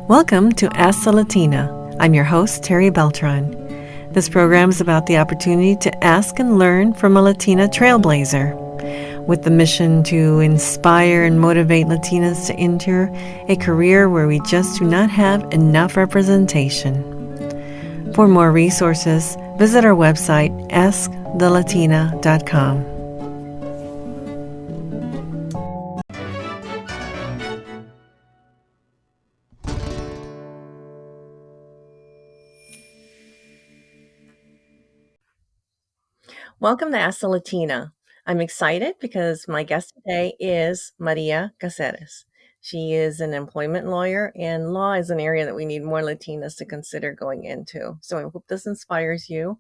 Welcome to Ask the Latina. I'm your host, Terry Beltran. This program is about the opportunity to ask and learn from a Latina trailblazer, with the mission to inspire and motivate Latinas to enter a career where we just do not have enough representation. For more resources, visit our website, askthelatina.com. Welcome to Ask the Latina. I'm excited because my guest today is Maria Caseras. She is an employment lawyer, and law is an area that we need more Latinas to consider going into. So I hope this inspires you,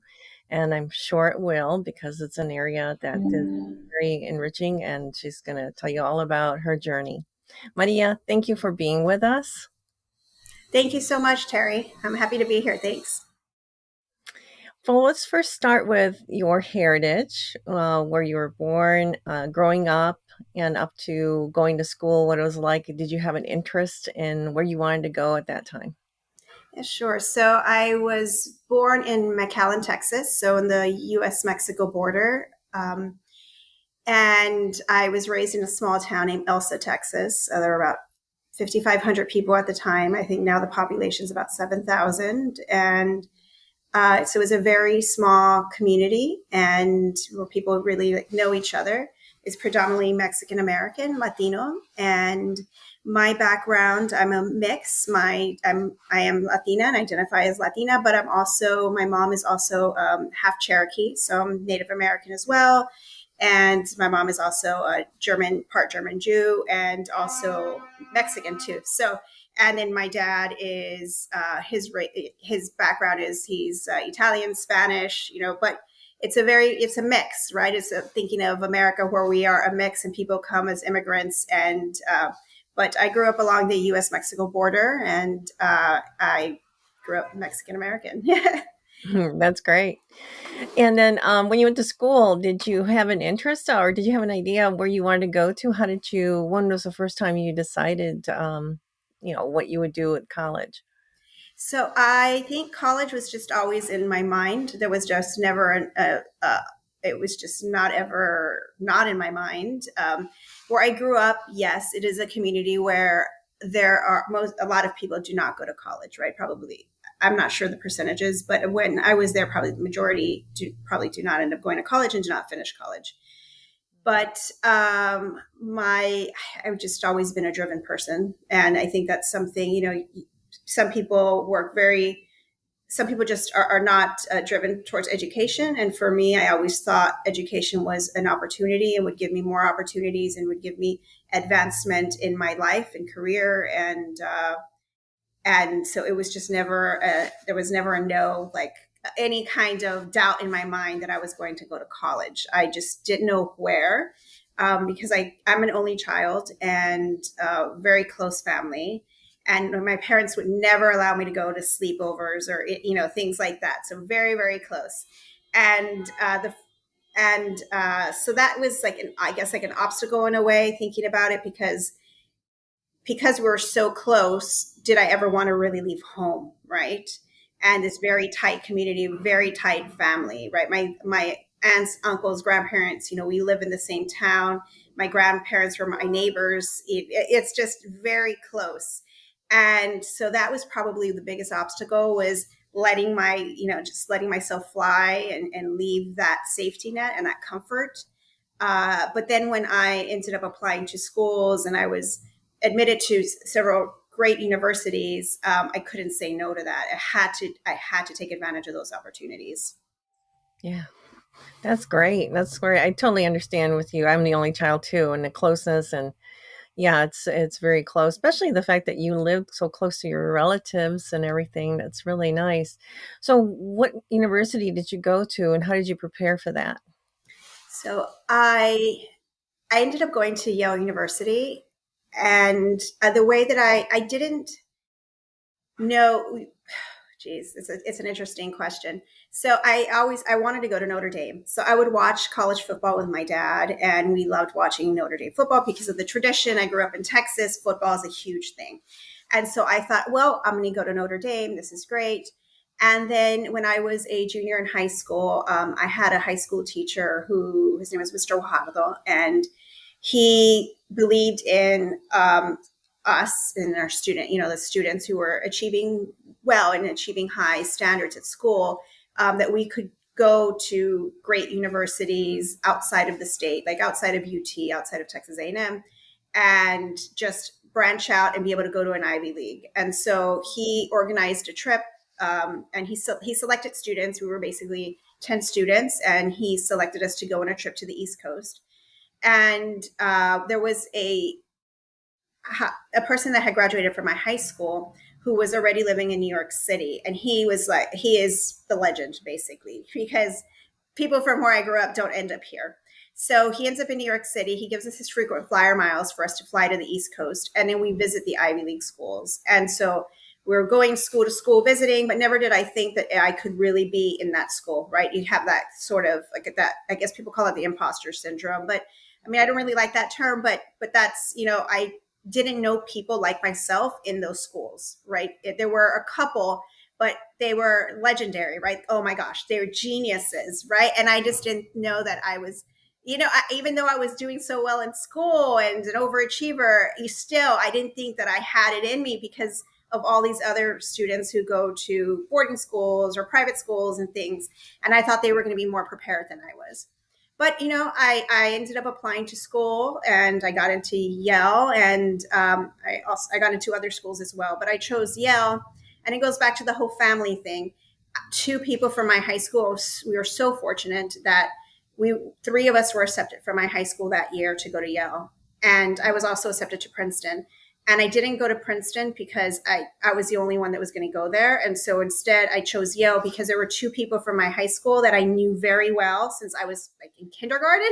and I'm sure it will because it's an area that is very enriching, and she's going to tell you all about her journey. Maria, thank you for being with us. Thank you so much, Terry. I'm happy to be here. Thanks. Well, let's first start with your heritage, where you were born, growing up, and up to going to school, what it was like. Did you have an interest in where you wanted to go at that time? Yeah, sure. So I was born in McAllen, Texas, so in the U.S.-Mexico border. And I was raised in a small town named Elsa, Texas. There were about 5,500 people at the time. I think now the population is about 7,000. And so it was a very small community, and where people really know each other. It's predominantly Mexican American, Latino, and my background, I'm a mix. I am Latina and identify as Latina, but my mom is also half Cherokee, so I'm Native American as well. And my mom is also a part German Jew, and also Mexican too. And then my dad is his background is he's Italian, Spanish, but it's a mix, right? It's thinking of America where we are a mix and people come as immigrants. But I grew up along the U.S.-Mexico border, and I grew up Mexican American. That's great. And then when you went to school, did you have an interest or did you have an idea where you wanted to go to? When was the first time you decided, what you would do at college? So I think college was just always in my mind. There was just never it was just not in my mind. Where I grew up, yes, it is a community where a lot of people do not go to college, right? Probably, I'm not sure the percentages, but when I was there, probably the majority probably do not end up going to college and do not finish college. But I've just always been a driven person, and I think that's something, some people just are not driven towards education. And for me, I always thought education was an opportunity and would give me more opportunities and would give me advancement in my life and career. And so it was just there was never any kind of doubt in my mind that I was going to go to college. I just didn't know where, because I'm an only child and very close family. And my parents would never allow me to go to sleepovers or, things like that. So very, very close. And so that was like an obstacle in a way, thinking about it, because we're so close, did I ever want to really leave home, right? And this very tight community, very tight family, right? My aunts, uncles, grandparents, we live in the same town. My grandparents were my neighbors. It's just very close. And so that was probably the biggest obstacle, was just letting myself fly and leave that safety net and that comfort. But then when I ended up applying to schools and I was admitted to several great universities, I couldn't say no to that. I had to take advantage of those opportunities. Yeah, that's great. That's great. I totally understand with you. I'm the only child too, and the closeness, and yeah, it's very close, especially the fact that you live so close to your relatives and everything. That's really nice. So what university did you go to, and how did you prepare for that? So I ended up going to Yale University, and the way that I didn't know, Geez, it's an interesting question. So I wanted to go to Notre Dame. So I would watch college football with my dad, and we loved watching Notre Dame football because of the tradition. I grew up in Texas. Football is a huge thing. And so I thought, well, I'm going to go to Notre Dame. This is great. And then when I was a junior in high school, I had a high school teacher who his name was Mr. Guajardo, and he believed in us and our student, the students who were achieving well and achieving high standards at school, that we could go to great universities outside of the state, like outside of UT, outside of Texas A&M, and just branch out and be able to go to an Ivy League. And so he organized a trip, and he selected students. We were basically 10 students, and he selected us to go on a trip to the East Coast. And there was a person that had graduated from my high school who was already living in New York City. And he is the legend, basically, because people from where I grew up don't end up here. So he ends up in New York City. He gives us his frequent flyer miles for us to fly to the East Coast. And then we visit the Ivy League schools. And so we were going school to school visiting, but never did I think that I could really be in that school, right? You have that sort of like that, I guess people call it the imposter syndrome. But I mean, I don't really like that term, but that's, I didn't know people like myself in those schools, right? There were a couple, but they were legendary, right? Oh my gosh, they were geniuses, right? And I just didn't know that I was, even though I was doing so well in school and an overachiever, I didn't think that I had it in me because of all these other students who go to boarding schools or private schools and things. And I thought they were going to be more prepared than I was. But I ended up applying to school, and I got into Yale, and I got into other schools as well. But I chose Yale, and it goes back to the whole family thing. Two people from my high school, we were so fortunate that three of us were accepted from my high school that year to go to Yale, and I was also accepted to Princeton. And I didn't go to Princeton because I was the only one that was going to go there. And so instead I chose Yale because there were two people from my high school that I knew very well since I was like in kindergarten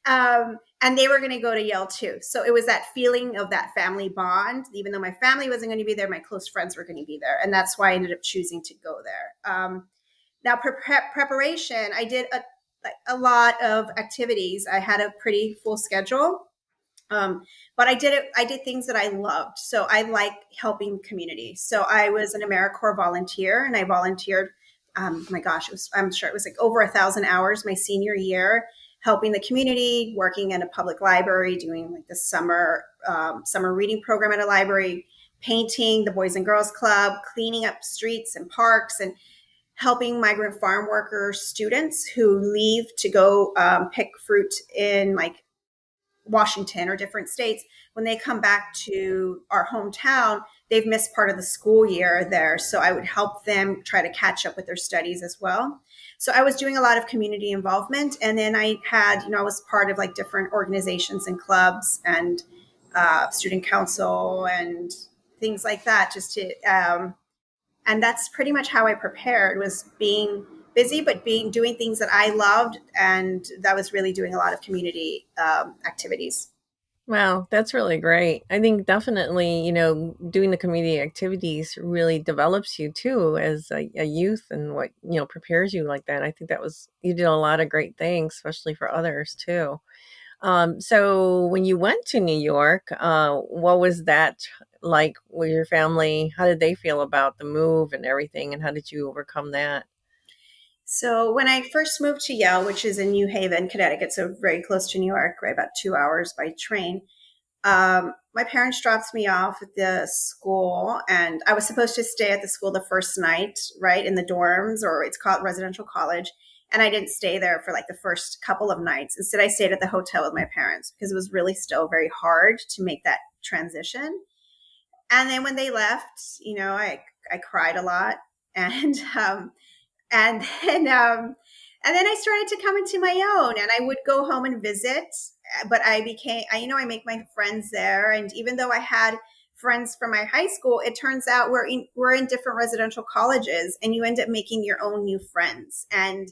and they were going to go to Yale too. So it was that feeling of that family bond. Even though my family wasn't going to be there, my close friends were going to be there. And that's why I ended up choosing to go there. Now preparation, I did a lot of activities. I had a pretty full schedule. But I did things that I loved. So I like helping community. So I was an AmeriCorps volunteer, and I volunteered. My gosh, I'm sure it was like over 1,000 hours my senior year, helping the community, working in a public library, doing like the summer reading program at a library, painting the Boys and Girls Club, cleaning up streets and parks, and helping migrant farm worker students who leave to go pick fruit in like Washington or different states. When they come back to our hometown, they've missed part of the school year there. So I would help them try to catch up with their studies as well. So I was doing a lot of community involvement. And then I was part of like different organizations and clubs and student council and things like that, and that's pretty much how I prepared, was being busy, but doing things that I loved. And that was really doing a lot of community activities. Wow, that's really great. I think definitely, doing the community activities really develops you too as a youth and what, prepares you like that. I think you did a lot of great things, especially for others too. So when you went to New York, what was that like with your family? How did they feel about the move and everything? And how did you overcome that? So when I first moved to Yale, which is in New Haven, Connecticut, so very close to New York, right, about 2 hours by train, my parents dropped me off at the school, and I was supposed to stay at the school the first night, right, in the dorms, or it's called residential college. And I didn't stay there for like the first couple of nights. Instead, I stayed at the hotel with my parents because it was really still very hard to make that transition. And then when they left, I cried a lot. And and then and then I started to come into my own, and I would go home and visit. But I make my friends there, and even though I had friends from my high school, it turns out we're in different residential colleges, and you end up making your own new friends. And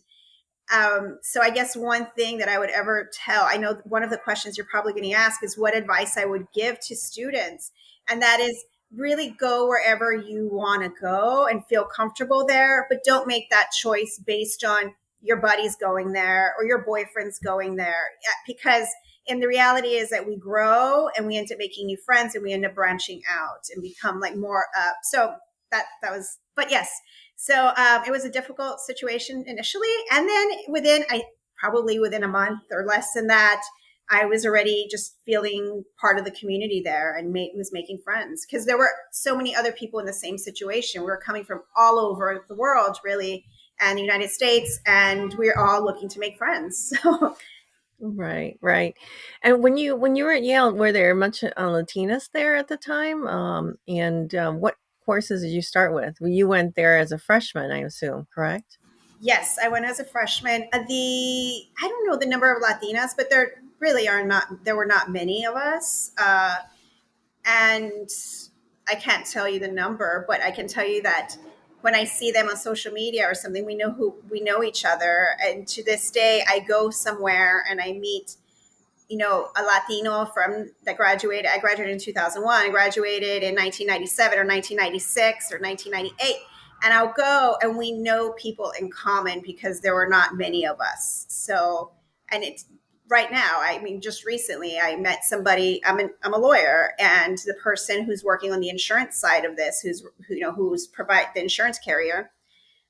so I guess one thing that I would ever tell, I know one of the questions you're probably going to ask is what advice I would give to students, and that is really go wherever you want to go and feel comfortable there, but don't make that choice based on your buddies going there or your boyfriend's going there. Because and the reality is that we grow and we end up making new friends and we end up branching out and become like more so that was, but yes, so it was a difficult situation initially, and then within I probably within a month or less than that, I was already just feeling part of the community there and was making friends because there were so many other people in the same situation. We were coming from all over the world, really, and the United States, and we're all looking to make friends. So Right, right. And when you were at Yale, were there much Latinas there at the time? And what courses did you start with? Well, you went there as a freshman, I assume, correct? yes, I went as a freshman. I don't know the number of Latinas, but there really are not. There were not many of us, and I can't tell you the number, but I can tell you that when I see them on social media or something, we know each other. And to this day, I go somewhere and I meet a Latino from that graduated. I graduated in 2001. I graduated in 1997 or 1996 or 1998. And I'll go and we know people in common because there were not many of us. So, and it's right now, I mean, just recently I met somebody, I'm a lawyer, and the person who's working on the insurance side of this, who's provide the insurance carrier,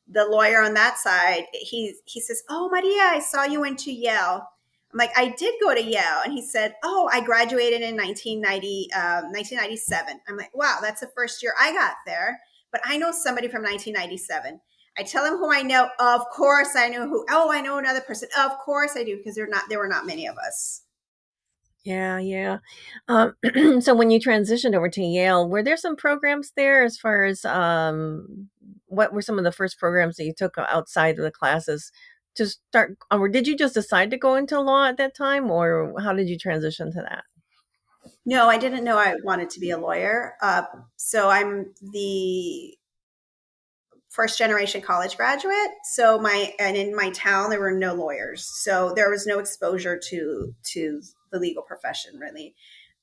the lawyer on that side, he says, "Oh, Maria, I saw you went to Yale." I'm like, "I did go to Yale," and he said, "Oh, I graduated in 1997." I'm like, "Wow, that's the first year I got there, but I know somebody from 1997." I tell him who I know. Of course, I know who. Oh, I know another person. Of course, I do because there were not many of us. Yeah, yeah. Um, so when you transitioned over to Yale, were there some programs there as far as what were some of the first programs that you took outside of the classes to start, or did you just decide to go into law at that time, or how did you transition to that? No, I didn't know I wanted to be a lawyer. So I'm the first generation college graduate. So and in my town there were no lawyers, so there was no exposure to the legal profession really.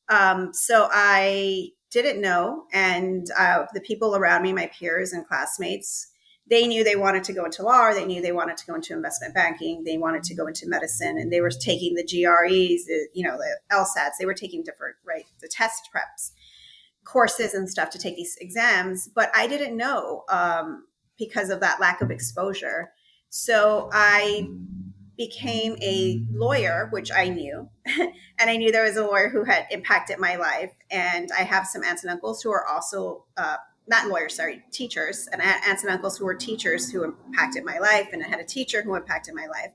So I didn't know, and the people around me, my peers and classmates, they knew they wanted to go into law, or they knew they wanted to go into investment banking, they wanted to go into medicine, and they were taking the GREs, the LSATs, they were taking different, right, the test preps courses and stuff to take these exams, but I didn't know because of that lack of exposure. So I became a lawyer, which I knew, and I knew there was a lawyer who had impacted my life. And I have some aunts and uncles who are also not lawyers, sorry, teachers, and aunts and uncles who were teachers who impacted my life, and I had a teacher who impacted my life.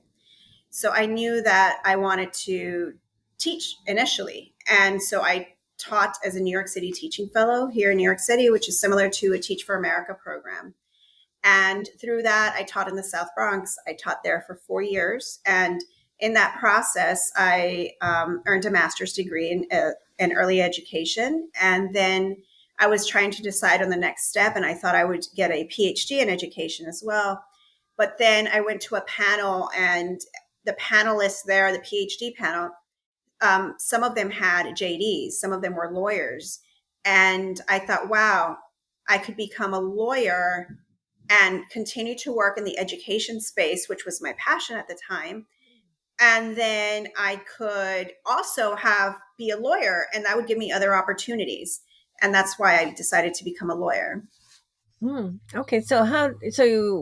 So I knew that I wanted to teach initially. And so I taught as a New York City teaching fellow here in New York City, which is similar to a Teach for America program. And through that, I taught in the South Bronx. I taught there for 4 years. And in that process, I earned a master's degree in early education. And then I was trying to decide on the next step. And I thought I would get a PhD in education as well. But then I went to a panel, and the panelists there, the PhD panel, some of them had JDs, some of them were lawyers. And I thought, wow, I could become a lawyer and continue to work in the education space, which was my passion at the time. And then I could also be a lawyer, and that would give me other opportunities. And that's why I decided to become a lawyer. Okay, so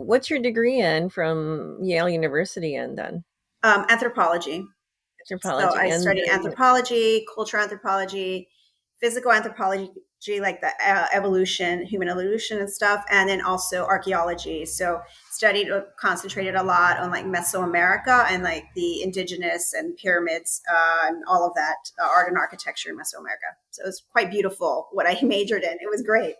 what's your degree in from Yale University and then Anthropology. So anthropology I and studied anthropology, cultural anthropology, physical anthropology, like the evolution, human evolution and stuff, and then also archaeology. So studied, concentrated a lot on like Mesoamerica and like the indigenous and pyramids and all of that art and architecture in Mesoamerica. So it was quite beautiful what I majored in. It was great.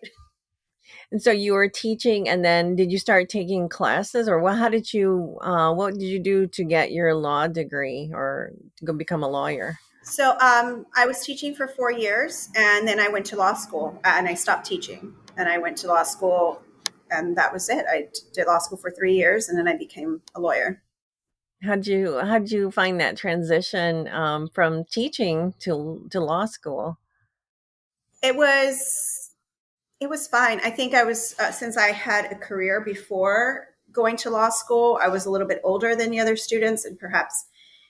And so you were teaching, and then did you start taking classes, or what did you do to get your law degree or to go become a lawyer? So I was teaching for 4 years, and then I went to law school, and I stopped teaching, and I went to law school, and that was it. I did law school for 3 years, and then I became a lawyer. How'd you find that transition from teaching to law school? It was. It was fine. I think I was, since I had a career before going to law school, I was a little bit older than the other students and perhaps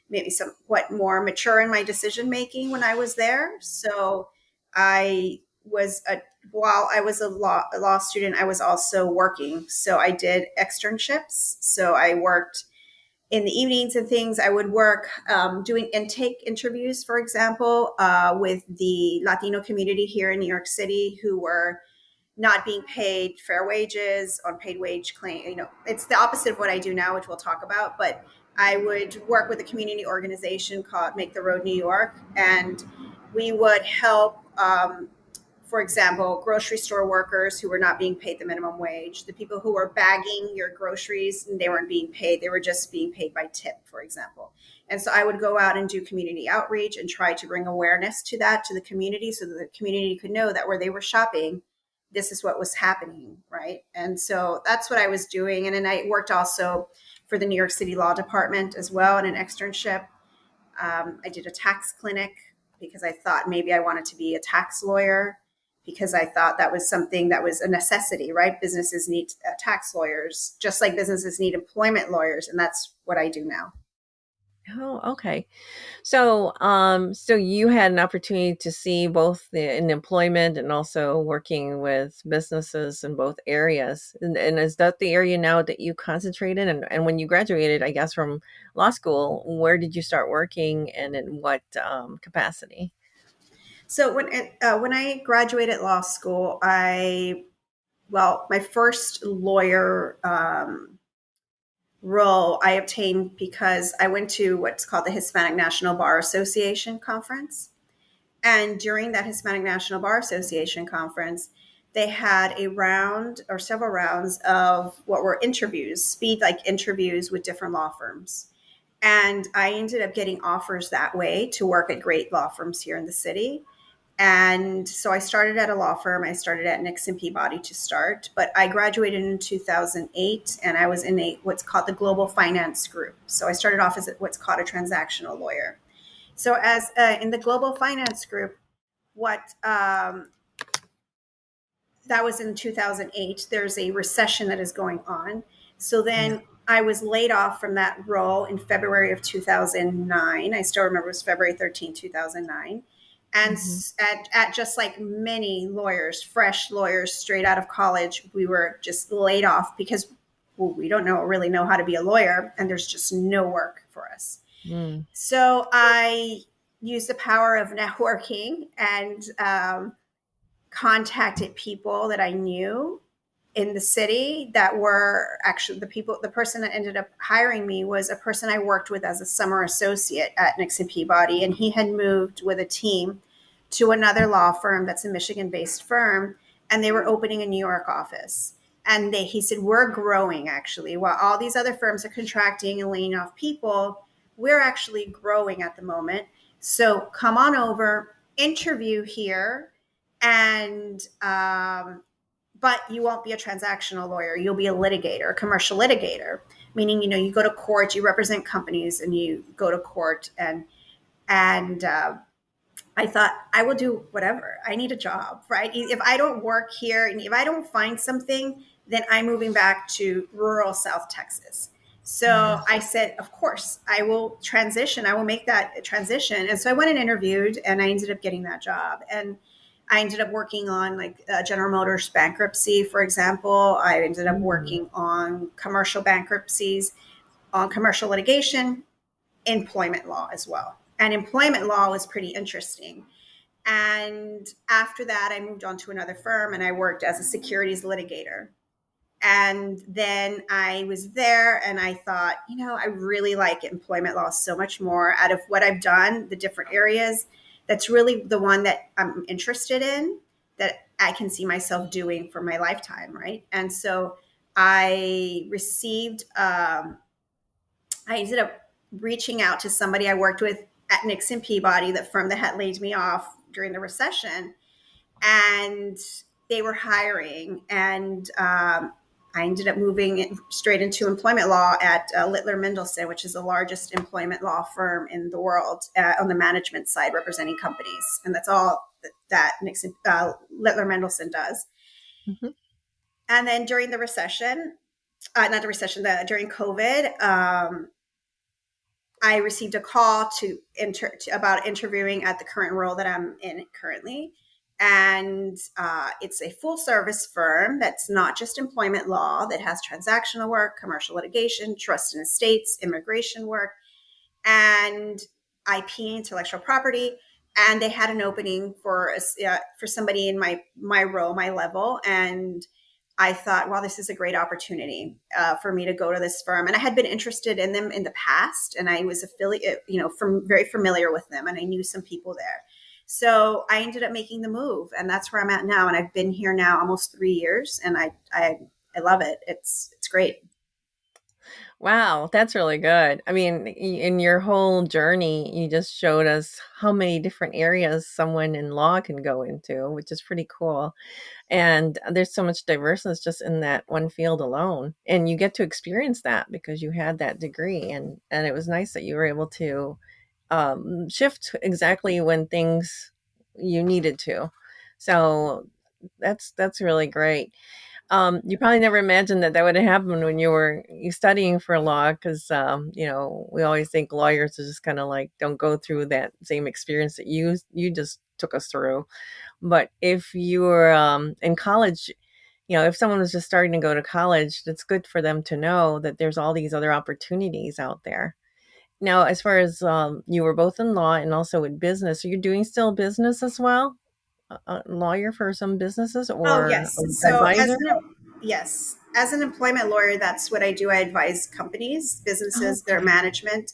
maybe somewhat more mature in my decision making when I was there. So I was a, while I was a law student, I was also working. So I did externships. So I worked in the evenings and things. I would work doing intake interviews, for example, with the Latino community here in New York City who were not being paid fair wages, unpaid wage claim. You know, it's the opposite of what I do now, which we'll talk about. But I would work with a community organization called Make the Road New York, and we would help, for example, grocery store workers who were not being paid the minimum wage, the people who were bagging your groceries and they weren't being paid, they were just being paid by tip, for example. And so I would go out and do community outreach and try to bring awareness to that to the community so that the community could know that where they were shopping, this is what was happening, right? And so that's what I was doing. And then I worked also for the New York City Law Department as well in an externship. I did a tax clinic because I thought maybe I wanted to be a tax lawyer because I thought that was something that was a necessity, right? Businesses need tax lawyers, just like businesses need employment lawyers. And that's what I do now. Oh, okay. So you had an opportunity to see both in employment and also working with businesses in both areas. And is that the area now that you concentrated? And when you graduated, I guess, from law school, where did you start working and in what capacity? So when I graduated law school, my first lawyer role I obtained because I went to what's called the Hispanic National Bar Association conference. And during that Hispanic National Bar Association conference, they had a round or several rounds of what were interviews, speed like interviews with different law firms. And I ended up getting offers that way to work at great law firms here in the city. And so I started at a law firm. I started at Nixon Peabody to start, but I graduated in 2008 and I was in what's called the Global Finance Group. So I started off as what's called a transactional lawyer. So as in the Global Finance Group, what that was in 2008. There's a recession that is going on. So Yeah. then I was laid off from that role in February of 2009. I still remember it was February 13th, 2009. And Hmm. at just like many lawyers, fresh lawyers straight out of college, we were just laid off because well, we don't really know how to be a lawyer and there's just no work for us. Mm. So I used the power of networking and contacted people that I knew in the city that were actually the person that ended up hiring me was a person I worked with as a summer associate at Nixon Peabody. And he had moved with a team to another law firm that's a Michigan based firm. And they were opening a New York office. And he said, we're growing actually. While all these other firms are contracting and laying off people, we're actually growing at the moment. So come on over, interview here, and but you won't be a transactional lawyer. You'll be a litigator, a commercial litigator, meaning you go to court, you represent companies, and you go to court. And I thought I will do whatever. I need a job, right? If I don't work here and if I don't find something, then I'm moving back to rural South Texas. So Yeah. I said, of course, I will transition. I will make that transition. And so I went and interviewed, and I ended up getting that job. And I ended up working on like General Motors bankruptcy, for example. I ended up Mm. working on commercial bankruptcies, on commercial litigation, employment law as well. And employment law was pretty interesting. And after that, I moved on to another firm and I worked as a securities litigator. And then I was there and I thought, I really like employment law so much more. Out of what I've done, the different areas, that's really the one that I'm interested in, that I can see myself doing for my lifetime, right? And so I received, I ended up reaching out to somebody I worked with at Nixon Peabody, the firm that had laid me off during the recession, and they were hiring. And I ended up moving straight into employment law at Littler Mendelson, which is the largest employment law firm in the world on the management side, representing companies. And that's all that Nixon Littler Mendelson does. Mhm. And then during the recession, not the recession, during COVID, I received a call about interviewing at the current role that I'm in currently. And it's a full service firm that's not just employment law, that has transactional work, commercial litigation, trust and estates, immigration work, and IP, intellectual property. And they had an opening for somebody in my role, my level, and I thought, wow, this is a great opportunity for me to go to this firm. And I had been interested in them in the past, and I was affiliate, from very familiar with them, and I knew some people there. So I ended up making the move, and that's where I'm at now. And I've been here now almost 3 years, and I love it. It's great. Wow, that's really good. I mean, in your whole journey, you just showed us how many different areas someone in law can go into, which is pretty cool. And there's so much diverseness just in that one field alone. And you get to experience that because you had that degree. And it was nice that you were able to shift exactly when things you needed to. So that's really great. You probably never imagined that that would happen when you studying for law, because we always think lawyers are just kind of like don't go through that same experience that you just took us through. But if you were in college, if someone was just starting to go to college, it's good for them to know that there's all these other opportunities out there. Now, as far as you were both in law and also in business, are you doing still business as well? A lawyer for some businesses Oh, or yes. an So advisor? yes, as an employment lawyer, that's what I do. I advise companies, businesses, their Okay. management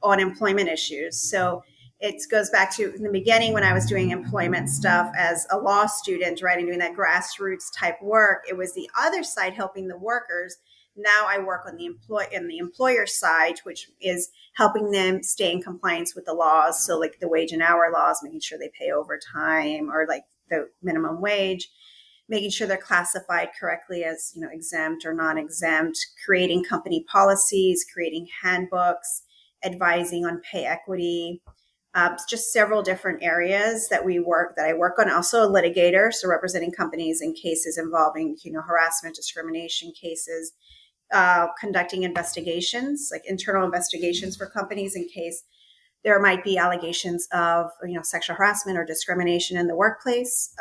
on employment issues. So it goes back to in the beginning when I was doing employment stuff as a law student, right, and doing that grassroots type work. It was the other side helping the workers. Now I work on the employer side, which is helping them stay in compliance with the laws. So like the wage and hour laws, making sure they pay overtime or like the minimum wage, making sure they're classified correctly as exempt or non-exempt, creating company policies, creating handbooks, advising on pay equity. Just several different areas that I work on. Also a litigator, so representing companies in cases involving harassment, discrimination cases, conducting investigations, like internal investigations for companies in case there might be allegations of sexual harassment or discrimination in the workplace.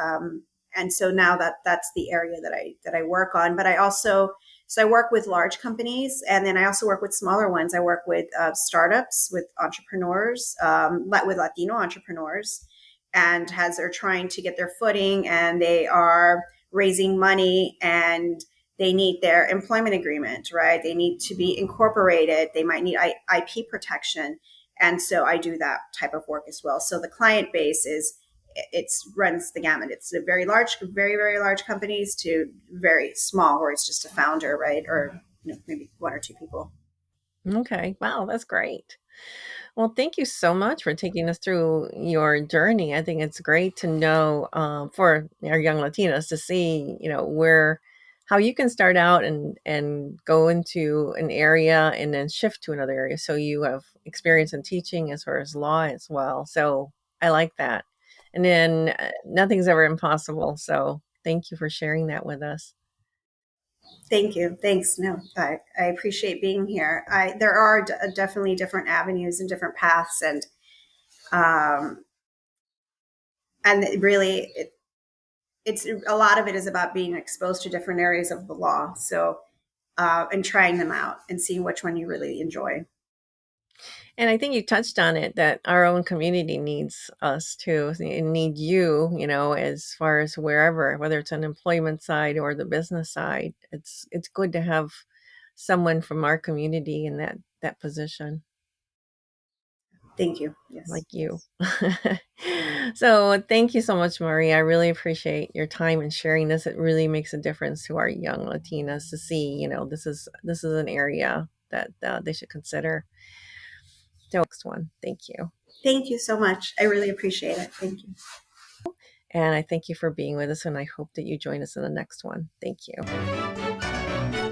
And so now that's the area that I work on. But I work with large companies, and then I also work with smaller ones. I work with startups, with entrepreneurs, with Latino entrepreneurs, and as they're trying to get their footing and they are raising money and they need their employment agreement, right? They need to be incorporated. They might need IP protection, and so I do that type of work as well. So the client base it's runs the gamut. It's a very large, very, very large companies to very small, where it's just a founder, right? Or maybe one or two people. Okay. Wow, that's great. Well, thank you so much for taking us through your journey. I think it's great to know for our young Latinas to see, where how you can start out and go into an area and then shift to another area. So you have experience in teaching as far as law as well. So I like that. And then nothing's ever impossible. So thank you for sharing that with us. Thank you. Thanks. No, I appreciate being here. There are definitely different avenues and different paths, um, and really, it's a lot of it is about being exposed to different areas of the law. So, and trying them out and seeing which one you really enjoy. And I think you touched on it that our own community needs us too, and need you, as far as wherever, whether it's an employment side or the business side. It's good to have someone from our community in that position Thank you. Yes. like you. So thank you so much, Maria. I really appreciate your time and sharing this. It really makes a difference to our young Latinas to see, this is an area that they should consider. So next one. Thank you. Thank you so much. I really appreciate it. Thank you. And I thank you for being with us, and I hope that you join us in the next one. Thank you.